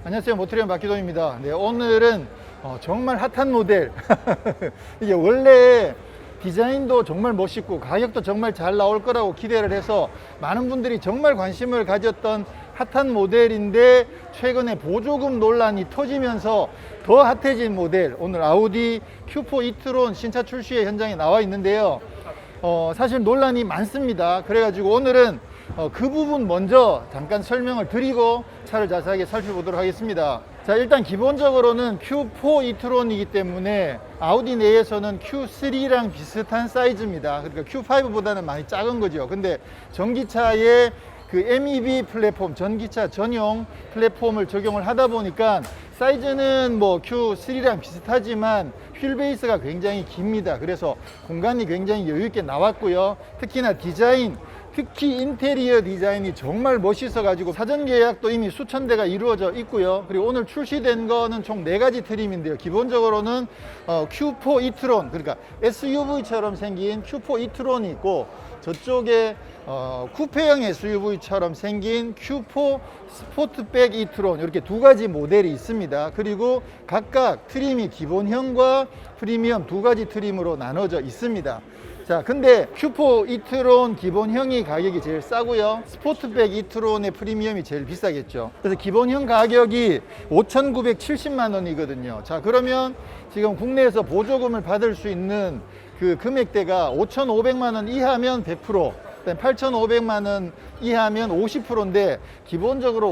안녕하세요. 모트리언 박기동입니다. 네, 오늘은 정말 핫한 모델 이게 원래 디자인도 정말 멋있고 가격도 정말 잘 나올 거라고 기대를 해서 많은 분들이 정말 관심을 가졌던 핫한 모델인데 최근에 보조금 논란이 터지면서 더 핫해진 모델, 오늘 아우디 Q4 e-tron 신차 출시의 현장에 나와 있는데요. 사실 논란이 많습니다. 그래가지고 오늘은 그 부분 먼저 잠깐 설명을 드리고 차를 자세하게 살펴보도록 하겠습니다. 자, 일단 기본적으로는 Q4 e-tron이기 때문에 아우디 내에서는 Q3랑 비슷한 사이즈입니다. 그러니까 Q5보다는 많이 작은 거죠. 근데 전기차에 그 MEB 플랫폼, 전기차 전용 플랫폼을 적용을 하다 보니까 사이즈는 뭐 Q3랑 비슷하지만 휠 베이스가 굉장히 깁니다. 그래서 공간이 굉장히 여유 있게 나왔고요. 특히나 디자인, 특히 인테리어 디자인이 정말 멋있어 가지고 사전 계약도 이미 수천 대가 이루어져 있고요. 그리고 오늘 출시된 거는 총 4가지 트림인데요. 기본적으로는 Q4 e-tron, 그러니까 SUV처럼 생긴 Q4 e-tron이 있고, 저쪽에 쿠페형 SUV처럼 생긴 Q4 스포트백 e-tron, 이렇게 2가지 모델이 있습니다. 그리고 각각 트림이 기본형과 프리미엄 2가지 트림으로 나눠져 있습니다. 자, 근데 Q4 e-tron 기본형이 가격이 제일 싸고요. 스포트백 e-tron의 프리미엄이 제일 비싸겠죠. 그래서 기본형 가격이 5,970만 원이거든요. 자, 그러면 지금 국내에서 보조금을 받을 수 있는 그 금액대가 5,500만 원 이하면 100%, 8,500만 원 이하면 50%인데 기본적으로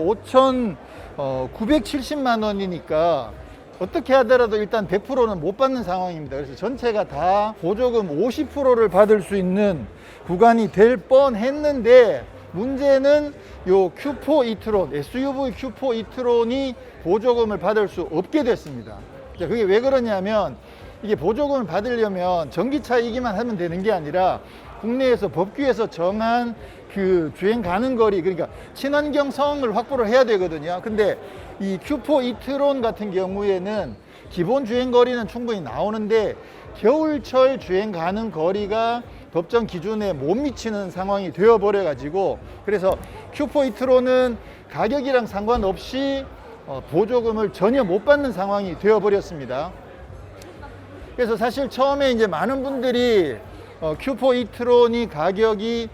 5,970만 원이니까 어떻게 하더라도 일단 100%는 못 받는 상황입니다. 그래서 전체가 다 보조금 50%를 받을 수 있는 구간이 될 뻔했는데, 문제는 요 Q4 e-tron, SUV Q4 e-tron이 보조금을 받을 수 없게 됐습니다. 자, 그게 왜 그러냐면, 이게 보조금을 받으려면 전기차이기만 하면 되는 게 아니라 국내에서 법규에서 정한 그 주행 가능 거리, 그러니까 친환경성을 확보를 해야 되거든요. 근데 이 Q4 e-tron 같은 경우에는 기본 주행 거리는 충분히 나오는데 겨울철 주행 가능 거리가 법정 기준에 못 미치는 상황이 되어 버려 가지고, 그래서 Q4 e-tron은 가격이랑 상관없이 보조금을 전혀 못 받는 상황이 되어 버렸습니다. 그래서 사실 처음에 이제 많은 분들이 Q4 e-tron이 가격이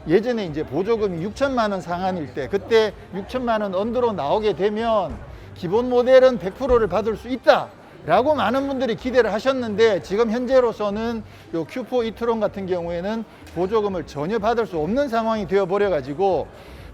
예전에 이제 보조금이 6천만 원 상한일 때, 그때 6천만 원 언더로 나오게 되면 기본 모델은 100%를 받을 수 있다 라고 많은 분들이 기대를 하셨는데, 지금 현재로서는 요 Q4 e-tron 같은 경우에는 보조금을 전혀 받을 수 없는 상황이 되어 버려 가지고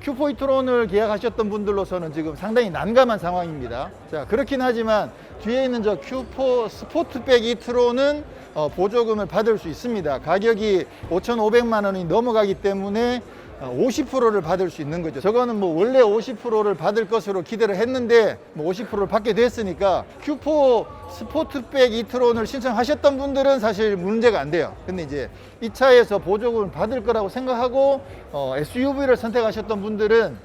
Q4 e-tron을 계약하셨던 분들로서는 지금 상당히 난감한 상황입니다. 자, 그렇긴 하지만 뒤에 있는 저 Q4 스포트백 e-tron은 보조금을 받을 수 있습니다. 가격이 5,500만 원이 넘어가기 때문에 50%를 받을 수 있는 거죠. 저거는 뭐 원래 50%를 받을 것으로 기대를 했는데 뭐 50%를 받게 됐으니까 Q4 스포트백 e-tron을 신청하셨던 분들은 사실 문제가 안 돼요. 근데 이제 이 차에서 보조금을 받을 거라고 생각하고 SUV를 선택하셨던 분들은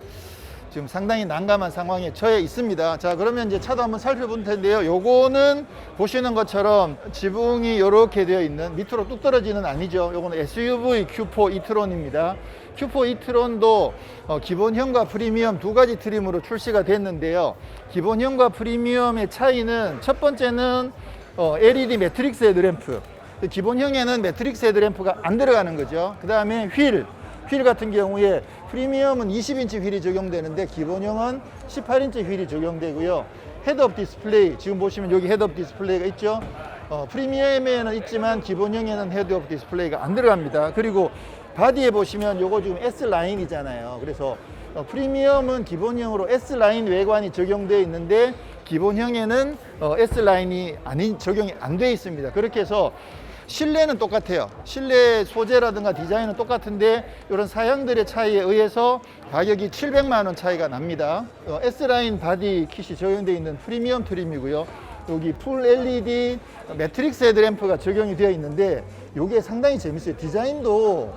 지금 상당히 난감한 상황에 처해 있습니다. 자, 그러면 이제 차도 한번 살펴볼 텐데요. 요거는 보시는 것처럼 지붕이 이렇게 되어 있는, 밑으로 뚝 떨어지는 아니죠. 요거는 SUV Q4 e-tron입니다. Q4 e-tron도 기본형과 프리미엄 2가지 트림으로 출시가 됐는데요. 기본형과 프리미엄의 차이는, 첫 번째는 LED 매트릭스 헤드램프. 기본형에는 매트릭스 헤드램프가 안 들어가는 거죠. 그 다음에 휠 같은 경우에 프리미엄은 20인치 휠이 적용되는데 기본형은 18인치 휠이 적용되고요. 헤드업 디스플레이, 지금 보시면 여기 헤드업 디스플레이가 있죠. 프리미엄에는 있지만 기본형에는 헤드업 디스플레이가 안 들어갑니다. 그리고 바디에 보시면 요거 지금 S라인이잖아요. 그래서 프리미엄은 기본형으로 S라인 외관이 적용되어 있는데 기본형에는 S라인이 적용이 안 되어 있습니다. 그렇게 해서 실내는 똑같아요. 실내 소재라든가 디자인은 똑같은데 이런 사양들의 차이에 의해서 가격이 700만 원 차이가 납니다. S라인 바디 킷이 적용되어 있는 프리미엄 트림이고요. 여기 풀 LED 매트릭스 헤드램프가 적용이 되어 있는데 이게 상당히 재밌어요. 디자인도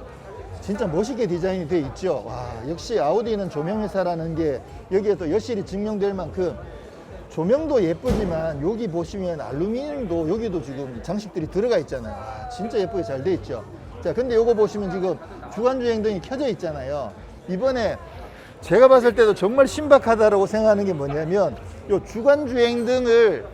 진짜 멋있게 디자인이 되어 있죠. 와, 역시 아우디는 조명회사라는 게 여기에 또 여실히 증명될 만큼 조명도 예쁘지만 여기 보시면 알루미늄도 여기도 지금 장식들이 들어가 있잖아요. 와, 진짜 예쁘게 잘 돼 있죠. 자, 근데 요거 보시면 지금 주간주행등이 켜져 있잖아요. 이번에 제가 봤을 때도 정말 신박하다라고 생각하는 게 뭐냐면 요 주간 주행 등을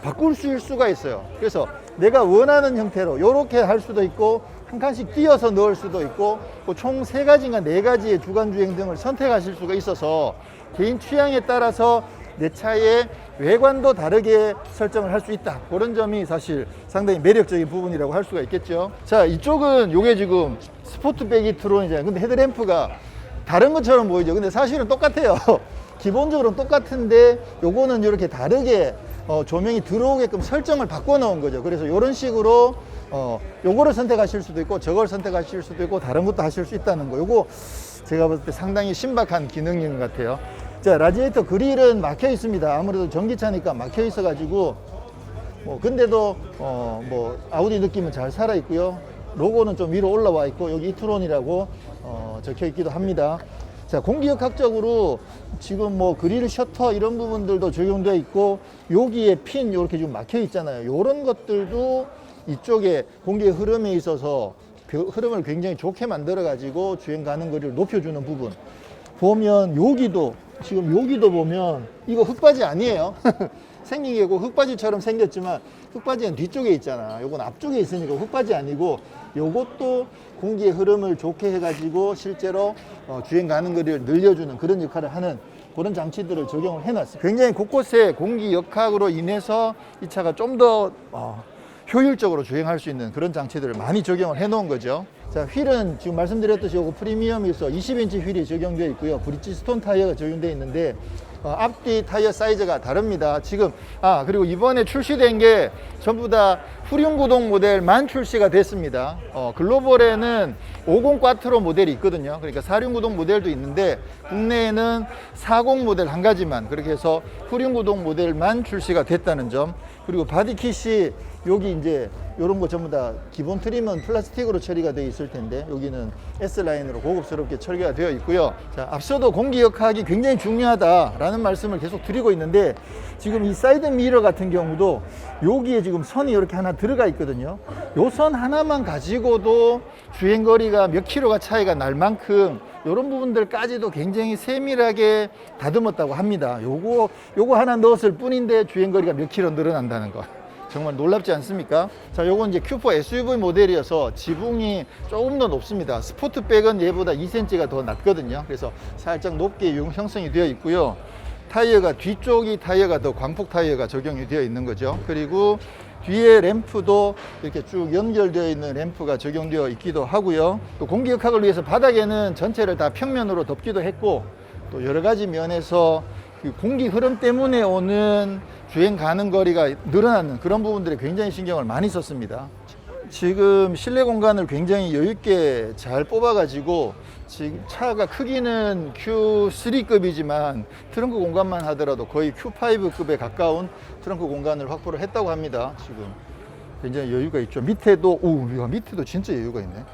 바꿀 수가 있어요. 그래서 내가 원하는 형태로 이렇게 할 수도 있고 한 칸씩 띄어서 넣을 수도 있고 총 3가지인가 4가지의 주간 주행 등을 선택하실 수가 있어서 개인 취향에 따라서 내 차의 외관도 다르게 설정을 할 수 있다. 그런 점이 사실 상당히 매력적인 부분이라고 할 수가 있겠죠. 자, 이쪽은 요게 지금 스포트백이 트론이잖아요. 근데 헤드램프가 다른 것처럼 보이죠. 근데 사실은 똑같아요. 기본적으로는 똑같은데 요거는 이렇게 다르게 조명이 들어오게끔 설정을 바꿔 놓은 거죠. 그래서 이런 식으로 요거를 선택하실 수도 있고 저걸 선택하실 수도 있고 다른 것도 하실 수 있다는 거. 요거 제가 봤을 때 상당히 신박한 기능인 것 같아요. 자, 라디에이터 그릴은 막혀 있습니다. 아무래도 전기차니까 막혀 있어 가지고 근데도 뭐 아우디 느낌은 잘 살아 있고요. 로고는 좀 위로 올라와 있고 여기 이트론이라고 적혀 있기도 합니다. 자, 공기역학적으로 지금 뭐 그릴 셔터 이런 부분들도 적용되어 있고 여기에 핀 이렇게 좀 막혀 있잖아요. 이런 것들도 이쪽에 공기의 흐름에 있어서 흐름을 굉장히 좋게 만들어 가지고 주행 가는 거리를 높여주는 부분 보면 여기도 보면 이거 흙바지 아니에요. 생긴 게 흙바지처럼 생겼지만 흙바지는 뒤쪽에 있잖아. 요건 앞쪽에 있으니까 흙바지 아니고 요것도 공기의 흐름을 좋게 해가지고 실제로 주행 가는 거리를 늘려주는 그런 역할을 하는 그런 장치들을 적용을 해놨습니다. 굉장히 곳곳에 공기 역학으로 인해서 이 차가 좀 더 효율적으로 주행할 수 있는 그런 장치들을 많이 적용을 해 놓은 거죠. 자, 휠은 지금 말씀드렸듯이 요거 프리미엄에서 20인치 휠이 적용되어 있고요. 브리지스톤 타이어가 적용되어 있는데 앞뒤 타이어 사이즈가 다릅니다. 지금 그리고 이번에 출시된 게 전부 다 후륜 구동 모델만 출시가 됐습니다. 글로벌에는 50 꽈트로 모델이 있거든요. 그러니까 4륜 구동 모델도 있는데 국내에는 40 모델 한 가지만 그렇게 해서 후륜 구동 모델만 출시가 됐다는 점. 그리고 바디킷이 여기 이제 이런 거 전부 다 기본 트림은 플라스틱으로 처리가 되어 있을 텐데 여기는 S라인으로 고급스럽게 처리가 되어 있고요. 자, 앞서도 공기역학이 굉장히 중요하다라는 말씀을 계속 드리고 있는데 지금 이 사이드 미러 같은 경우도 여기에 지금 선이 이렇게 하나 들어가 있거든요. 요 선 하나만 가지고도 주행거리가 몇 킬로가 차이가 날 만큼 이런 부분들까지도 굉장히 세밀하게 다듬었다고 합니다. 요거 하나 넣었을 뿐인데 주행거리가 몇 킬로 늘어난다는 거. 정말 놀랍지 않습니까? 자, 요건 이제 Q4 SUV 모델이어서 지붕이 조금 더 높습니다. 스포트백은 얘보다 2cm가 더 낮거든요. 그래서 살짝 높게 형성이 되어 있고요. 타이어가 뒤쪽이 타이어가 더 광폭 타이어가 적용이 되어 있는 거죠. 그리고 뒤에 램프도 이렇게 쭉 연결되어 있는 램프가 적용되어 있기도 하고요. 또 공기역학을 위해서 바닥에는 전체를 다 평면으로 덮기도 했고 또 여러 가지 면에서 그 공기 흐름 때문에 오는 주행 가는 거리가 늘어나는 그런 부분들에 굉장히 신경을 많이 썼습니다. 지금 실내 공간을 굉장히 여유 있게 잘 뽑아 가지고 지금 차가 크기는 Q3급이지만 트렁크 공간만 하더라도 거의 Q5급에 가까운 트렁크 공간을 확보를 했다고 합니다. 지금 굉장히 여유가 있죠. 밑에도 밑에도 진짜 여유가 있네.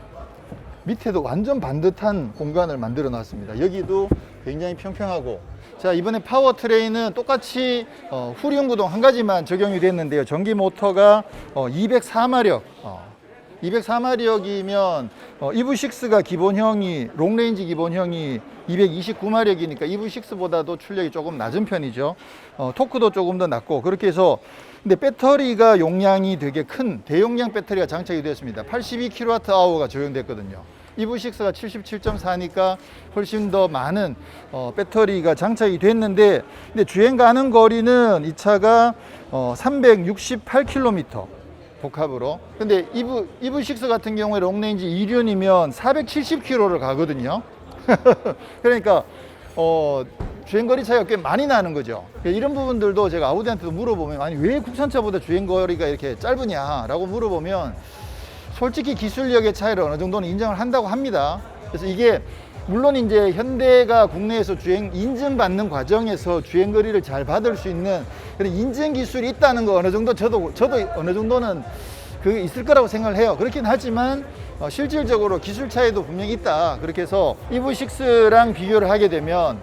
밑에도 완전 반듯한 공간을 만들어 놨습니다. 여기도 굉장히 평평하고. 자, 이번에 파워트레인은 똑같이 후륜 구동 한 가지만 적용이 됐는데요. 전기 모터가 204마력 204마력이면 EV6가 기본형이 롱레인지 기본형이 229마력이니까 EV6보다도 출력이 조금 낮은 편이죠. 토크도 조금 더 낮고 그렇게 해서 근데 배터리가 용량이 되게 큰 대용량 배터리가 장착이 되었습니다. 82kWh가 적용됐거든요. EV6가 77.4니까 훨씬 더 많은 배터리가 장착이 됐는데 근데 주행 가는 거리는 이 차가 368km 복합으로. 근데 EV6 같은 경우에 롱레인지 2륜이면 470km를 가거든요. 그러니까 주행거리 차이가 꽤 많이 나는 거죠. 이런 부분들도 제가 아우디한테도 물어보면 아니 왜 국산차보다 주행거리가 이렇게 짧으냐 라고 물어보면 솔직히 기술력의 차이를 어느 정도는 인정을 한다고 합니다. 그래서 이게 물론 이제 현대가 국내에서 주행 인증받는 과정에서 주행거리를 잘 받을 수 있는 그런 인증 기술이 있다는 거 어느 정도 저도 어느 정도는 그게 있을 거라고 생각을 해요. 그렇긴 하지만 실질적으로 기술 차이도 분명히 있다. 그렇게 해서 EV6랑 비교를 하게 되면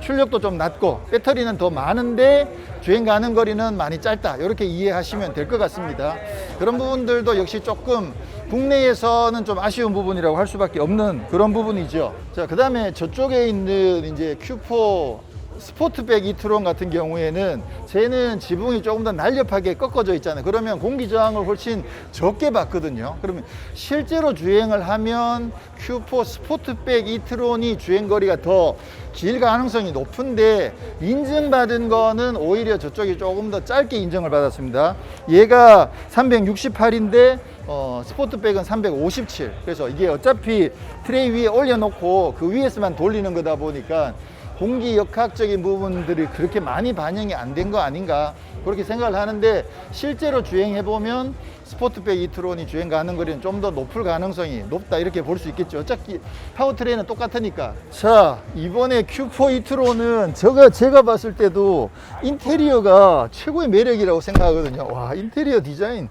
출력도 좀 낮고 배터리는 더 많은데 주행 가는 거리는 많이 짧다. 이렇게 이해하시면 될 것 같습니다. 그런 부분들도 역시 조금 국내에서는 좀 아쉬운 부분이라고 할 수밖에 없는 그런 부분이죠. 자, 그 다음에 저쪽에 있는 이제 Q4 스포트백 이트론 같은 경우에는 쟤는 지붕이 조금 더 날렵하게 꺾어져 있잖아요. 그러면 공기 저항을 훨씬 적게 받거든요. 그러면 실제로 주행을 하면 Q4 스포트백 이트론이 주행거리가 더 길 가능성이 높은데, 인증받은 거는 오히려 저쪽이 조금 더 짧게 인정을 받았습니다. 얘가 368인데 스포트백은 357. 그래서 이게 어차피 트레이 위에 올려놓고 그 위에서만 돌리는 거다 보니까 공기 역학적인 부분들이 그렇게 많이 반영이 안 된 거 아닌가, 그렇게 생각을 하는데, 실제로 주행해보면 스포트백 이트론이 주행 가는 거리는 좀 더 높을 가능성이 높다, 이렇게 볼 수 있겠죠. 어차피 파워트레인은 똑같으니까. 자, 이번에 Q4 이트론은 제가 봤을 때도 인테리어가 최고의 매력이라고 생각하거든요. 와, 인테리어 디자인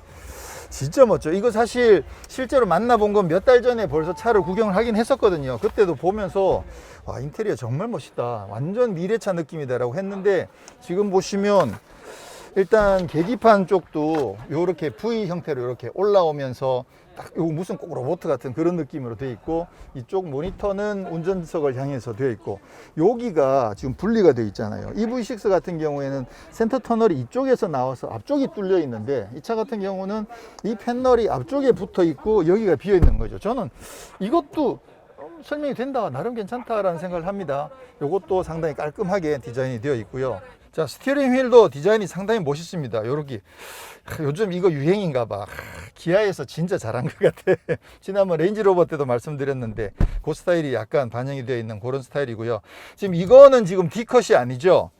진짜 멋져. 이거 사실 실제로 만나본 건 몇 달 전에 벌써 차를 구경을 하긴 했었거든요. 그때도 보면서 와, 인테리어 정말 멋있다, 완전 미래차 느낌이다 라고 했는데, 지금 보시면 일단 계기판 쪽도 이렇게 V 형태로 이렇게 올라오면서 딱 요 무슨 꼭 로봇 같은 그런 느낌으로 되어 있고, 이쪽 모니터는 운전석을 향해서 되어 있고, 여기가 지금 분리가 되어 있잖아요. EV6 같은 경우에는 센터 터널이 이쪽에서 나와서 앞쪽이 뚫려 있는데, 이 차 같은 경우는 이 패널이 앞쪽에 붙어 있고 여기가 비어 있는 거죠. 저는 이것도 설명이 된다, 나름 괜찮다라는 생각을 합니다. 이것도 상당히 깔끔하게 디자인이 되어 있고요. 자, 스티어링 휠도 디자인이 상당히 멋있습니다. 요렇게 요즘 이거 유행인가 봐. 기아에서 진짜 잘한 것 같아. 지난번 레인지로버 때도 말씀드렸는데 그 스타일이 약간 반영이 되어 있는 그런 스타일이고요. 지금 이거는 지금 D컷이 아니죠.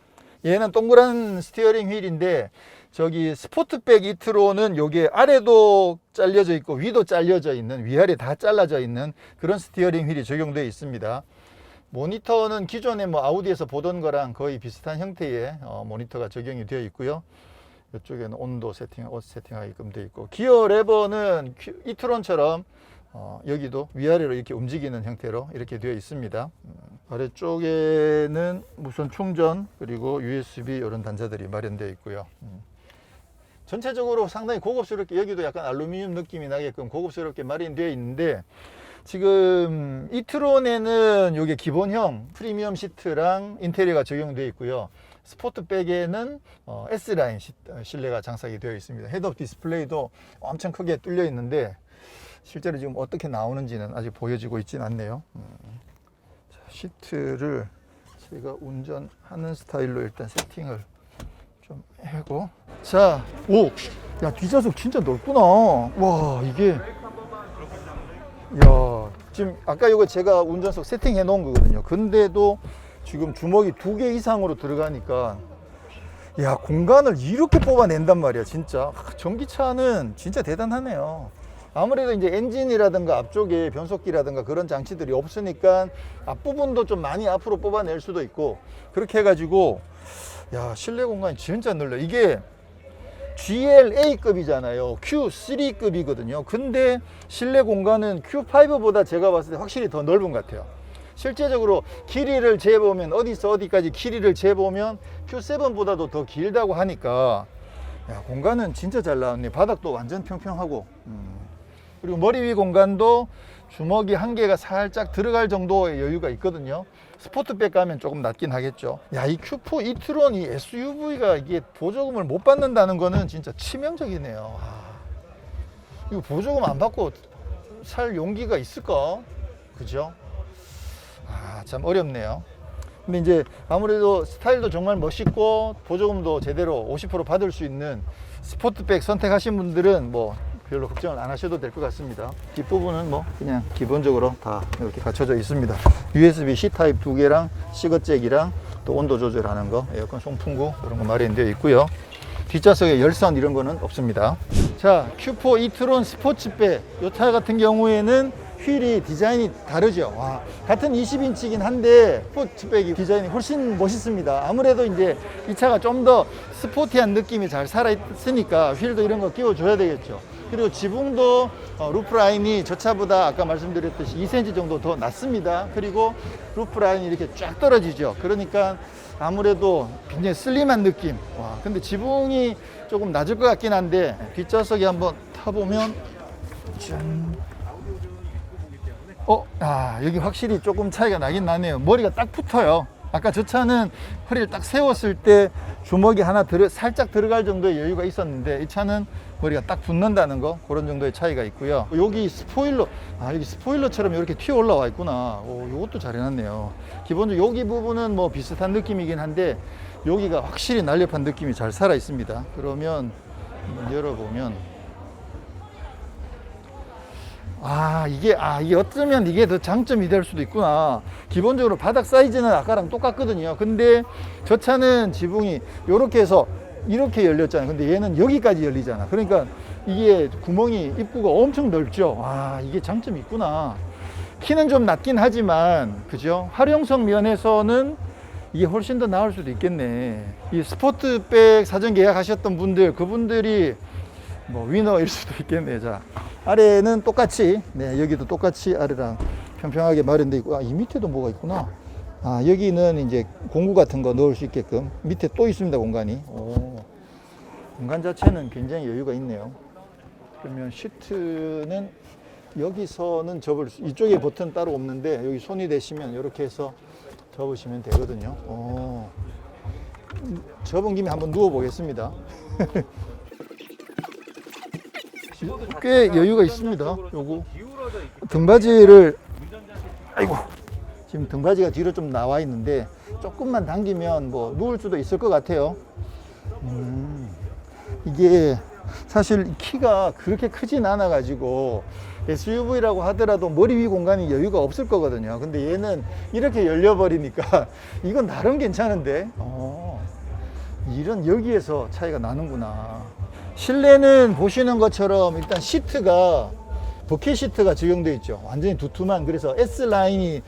얘는 동그란 스티어링 휠인데, 저기 스포트백 이트로는 요게 아래도 잘려져 있고 위도 잘려져 있는, 위아래 다 잘라져 있는 그런 스티어링 휠이 적용되어 있습니다. 모니터는 기존에 뭐 아우디에서 보던 거랑 거의 비슷한 형태의 모니터가 적용이 되어 있고요. 이쪽에는 온도 세팅하게끔 되어 있고, 기어 레버는 이트론처럼 여기도 위아래로 이렇게 움직이는 형태로 이렇게 되어 있습니다. 아래쪽에는 무선 충전 그리고 USB 이런 단자들이 마련되어 있고요. 전체적으로 상당히 고급스럽게, 여기도 약간 알루미늄 느낌이 나게끔 고급스럽게 마련되어 있는데, 지금 이트론에는 이게 기본형 프리미엄 시트랑 인테리어가 적용되어 있고요. 스포트백에는 S라인 실내가 장착이 되어 있습니다. 헤드업 디스플레이도 엄청 크게 뚫려 있는데, 실제로 지금 어떻게 나오는지는 아직 보여지고 있진 않네요. 자, 시트를 제가 운전하는 스타일로 일단 세팅을 좀 하고, 자, 오, 야, 뒷좌석 진짜 넓구나. 와, 이게, 야, 지금 아까 이거 제가 운전석 세팅해 놓은 거거든요. 근데도 지금 주먹이 2개 이상으로 들어가니까, 야, 공간을 이렇게 뽑아낸단 말이야, 진짜. 전기차는 진짜 대단하네요. 아무래도 이제 엔진이라든가 앞쪽에 변속기라든가 그런 장치들이 없으니까 앞부분도 좀 많이 앞으로 뽑아낼 수도 있고, 그렇게 해가지고, 야, 실내 공간이 진짜 넓어. 이게 GLA급이잖아요. Q3급이거든요. 근데 실내 공간은 Q5보다 제가 봤을 때 확실히 더 넓은 것 같아요. 실제적으로 길이를 재보면, 어디서 어디까지 길이를 재보면 Q7보다도 더 길다고 하니까, 야, 공간은 진짜 잘 나왔네. 바닥도 완전 평평하고, 그리고 머리 위 공간도 주먹이 한 개가 살짝 들어갈 정도의 여유가 있거든요. 스포트백 가면 조금 낮긴 하겠죠. 야, 이 Q4 이트론 이 SUV가 이게 보조금을 못 받는다는 거는 진짜 치명적이네요. 이거 보조금 안 받고 살 용기가 있을까? 그죠? 참 어렵네요. 근데 이제 아무래도 스타일도 정말 멋있고 보조금도 제대로 50% 받을 수 있는 스포트백 선택하신 분들은 뭐 별로 걱정을 안 하셔도 될 것 같습니다. 뒷부분은 뭐 그냥 기본적으로 다 이렇게 갖춰져 있습니다. USB C 타입 2개랑 시거잭이랑 또 온도 조절하는 거, 에어컨 송풍구 이런 거 마련되어 있고요. 뒷좌석에 열선 이런 거는 없습니다. 자, Q4 이트론 스포츠백, 이 차 같은 경우에는 휠이 디자인이 다르죠. 와, 같은 20인치긴 한데 스포츠백이 디자인이 훨씬 멋있습니다. 아무래도 이제 이 차가 좀 더 스포티한 느낌이 잘 살아 있으니까 휠도 이런 거 끼워줘야 되겠죠. 그리고 지붕도 루프 라인이 저 차보다 아까 말씀드렸듯이 2cm 정도 더 낮습니다. 그리고 루프 라인이 이렇게 쫙 떨어지죠. 그러니까 아무래도 굉장히 슬림한 느낌. 와, 근데 지붕이 조금 낮을 것 같긴 한데 뒷좌석에 한번 타보면 짠. 여기 확실히 조금 차이가 나긴 나네요. 머리가 딱 붙어요. 아까 저 차는 허리를 딱 세웠을 때 주먹이 하나 살짝 들어갈 정도의 여유가 있었는데 이 차는 머리가 딱 붙는다는 거, 그런 정도의 차이가 있고요. 여기 스포일러, 여기 스포일러처럼 이렇게 튀어 올라와 있구나. 이것도 잘 해놨네요. 기본적으로 여기 부분은 뭐 비슷한 느낌이긴 한데 여기가 확실히 날렵한 느낌이 잘 살아 있습니다. 그러면 한번 열어보면 이게 어쩌면 이게 더 장점이 될 수도 있구나. 기본적으로 바닥 사이즈는 아까랑 똑같거든요. 근데 저 차는 지붕이 이렇게 해서 이렇게 열렸잖아요. 근데 얘는 여기까지 열리잖아. 그러니까 이게 구멍이, 입구가 엄청 넓죠. 이게 장점이 있구나. 키는 좀 낮긴 하지만, 그죠? 활용성 면에서는 이게 훨씬 더 나을 수도 있겠네. 이 스포트백 사전 계약하셨던 분들, 그분들이 뭐 위너일 수도 있겠네. 자, 아래는 똑같이, 여기도 똑같이 아래랑 평평하게 마련되어 있고, 이 밑에도 뭐가 있구나. 여기는 이제 공구 같은 거 넣을 수 있게끔 밑에 또 있습니다. 공간이. 공간 자체는 굉장히 여유가 있네요. 그러면 시트는 여기서는 이쪽에 버튼 따로 없는데 여기 손이 대시면 이렇게 해서 접으시면 되거든요. 접은 김에 한번 누워 보겠습니다. 꽤 여유가 있습니다. 요거 등받이를, 지금 등받이가 뒤로 좀 나와 있는데 조금만 당기면 뭐 누울 수도 있을 것 같아요. 이게 사실 키가 그렇게 크진 않아 가지고 SUV라고 하더라도 머리 위 공간이 여유가 없을 거거든요. 근데 얘는 이렇게 열려 버리니까 이건 나름 괜찮은데. 이런 여기에서 차이가 나는구나. 실내는 보시는 것처럼 일단 시트가 버켓 시트가 적용되어 있죠. 완전히 두툼한, 그래서 S라인이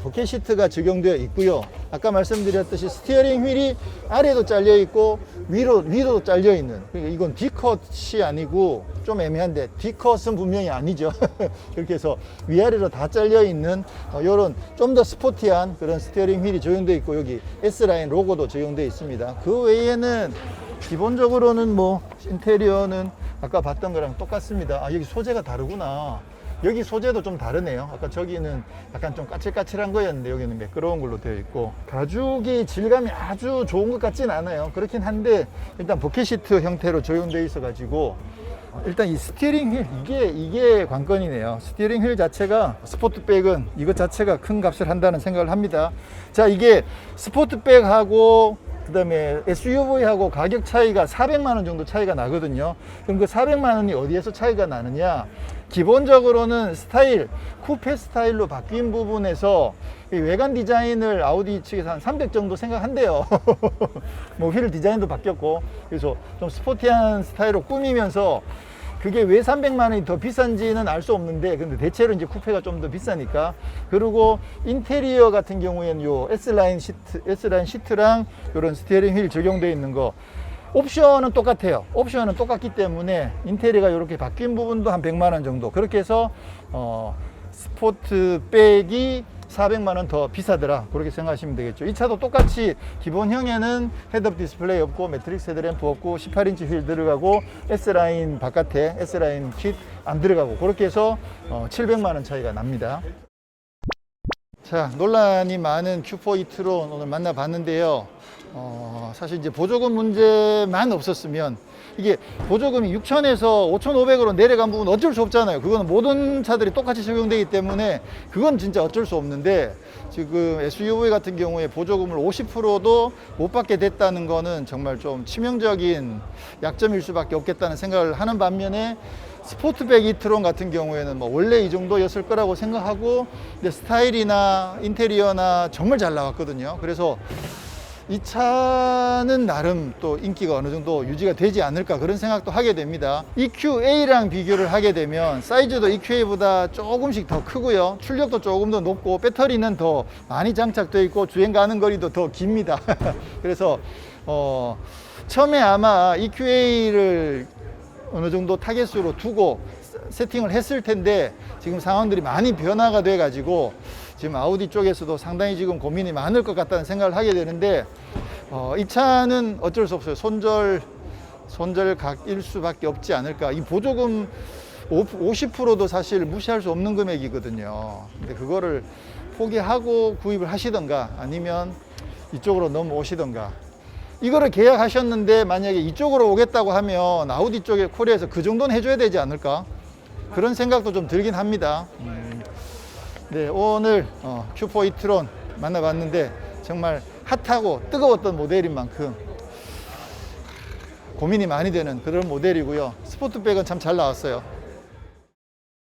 버켓 시트가 적용되어 있고요. 아까 말씀드렸듯이 스티어링 휠이 아래도 잘려 있고 위로도 잘려 있는, 그러니까 이건 D컷이 아니고 좀 애매한데 D컷은 분명히 아니죠. 이렇게 해서 위아래로 다 잘려 있는 이런 좀 더 스포티한 그런 스티어링 휠이 적용되어 있고, 여기 S라인 로고도 적용되어 있습니다. 그 외에는 기본적으로는 뭐 인테리어는 아까 봤던 거랑 똑같습니다. 여기 소재가 다르구나. 여기 소재도 좀 다르네요. 아까 저기는 약간 좀 까칠까칠한 거였는데 여기는 매끄러운 걸로 되어 있고, 가죽이 질감이 아주 좋은 것 같진 않아요. 그렇긴 한데 일단 버켓 시트 형태로 적용되어 있어 가지고, 일단 이 스티어링 휠, 이게 관건이네요. 스티어링 휠 자체가, 스포트백은 이것 자체가 큰 값을 한다는 생각을 합니다. 자, 이게 스포트백하고 그 다음에 SUV하고 가격 차이가 400만 원 정도 차이가 나거든요. 그럼 그 400만 원이 어디에서 차이가 나느냐? 기본적으로는 스타일, 쿠페 스타일로 바뀐 부분에서 외관 디자인을 아우디 측에서 한 300 정도 생각한대요. 뭐 휠 디자인도 바뀌었고, 그래서 좀 스포티한 스타일로 꾸미면서, 그게 왜 300만 원이 더 비싼지는 알 수 없는데, 근데 대체로 이제 쿠페가 좀 더 비싸니까. 그리고 인테리어 같은 경우에는 요 S라인 시트랑 이런 스티어링 휠 적용되어 있는 거, 옵션은 똑같아요. 옵션은 똑같기 때문에 인테리어가 이렇게 바뀐 부분도 한 100만 원 정도. 그렇게 해서 스포트백이 400만 원 더 비싸더라, 그렇게 생각하시면 되겠죠. 이 차도 똑같이 기본형에는 헤드업 디스플레이 없고 매트릭스 헤드램프 없고 18인치 휠 들어가고 S라인 바깥에 S라인 킷 안 들어가고, 그렇게 해서 700만 원 차이가 납니다. 자, 논란이 많은 Q4 e-tron 오늘 만나봤는데요. 사실 이제 보조금 문제만 없었으면, 이게 보조금이 6,000에서 5,500으로 내려간 부분 어쩔 수 없잖아요. 그거는 모든 차들이 똑같이 적용되기 때문에 그건 진짜 어쩔 수 없는데, 지금 SUV 같은 경우에 보조금을 50%도 못 받게 됐다는 거는 정말 좀 치명적인 약점일 수밖에 없겠다는 생각을 하는 반면에, 스포트백 e-tron 같은 경우에는 뭐 원래 이 정도였을 거라고 생각하고, 근데 스타일이나 인테리어나 정말 잘 나왔거든요. 그래서 이 차는 나름 또 인기가 어느 정도 유지가 되지 않을까, 그런 생각도 하게 됩니다. EQA랑 비교를 하게 되면 사이즈도 EQA보다 조금씩 더 크고요, 출력도 조금 더 높고, 배터리는 더 많이 장착되어 있고, 주행 가는 거리도 더 깁니다. 그래서 처음에 아마 EQA를 어느 정도 타겟으로 두고 세팅을 했을 텐데, 지금 상황들이 많이 변화가 돼 가지고 지금 아우디 쪽에서도 상당히 지금 고민이 많을 것 같다는 생각을 하게 되는데, 이 차는 어쩔 수 없어요. 손절각일 수밖에 없지 않을까. 이 보조금 50%도 사실 무시할 수 없는 금액이거든요. 근데 그거를 포기하고 구입을 하시던가 아니면 이쪽으로 넘어오시던가. 이거를 계약하셨는데 만약에 이쪽으로 오겠다고 하면 아우디 쪽에 코리아에서 그 정도는 해줘야 되지 않을까? 그런 생각도 좀 들긴 합니다. 네, 오늘 Q4 e-tron 만나봤는데 정말 핫하고 뜨거웠던 모델인 만큼 고민이 많이 되는 그런 모델이고요. 스포트백은 참 잘 나왔어요.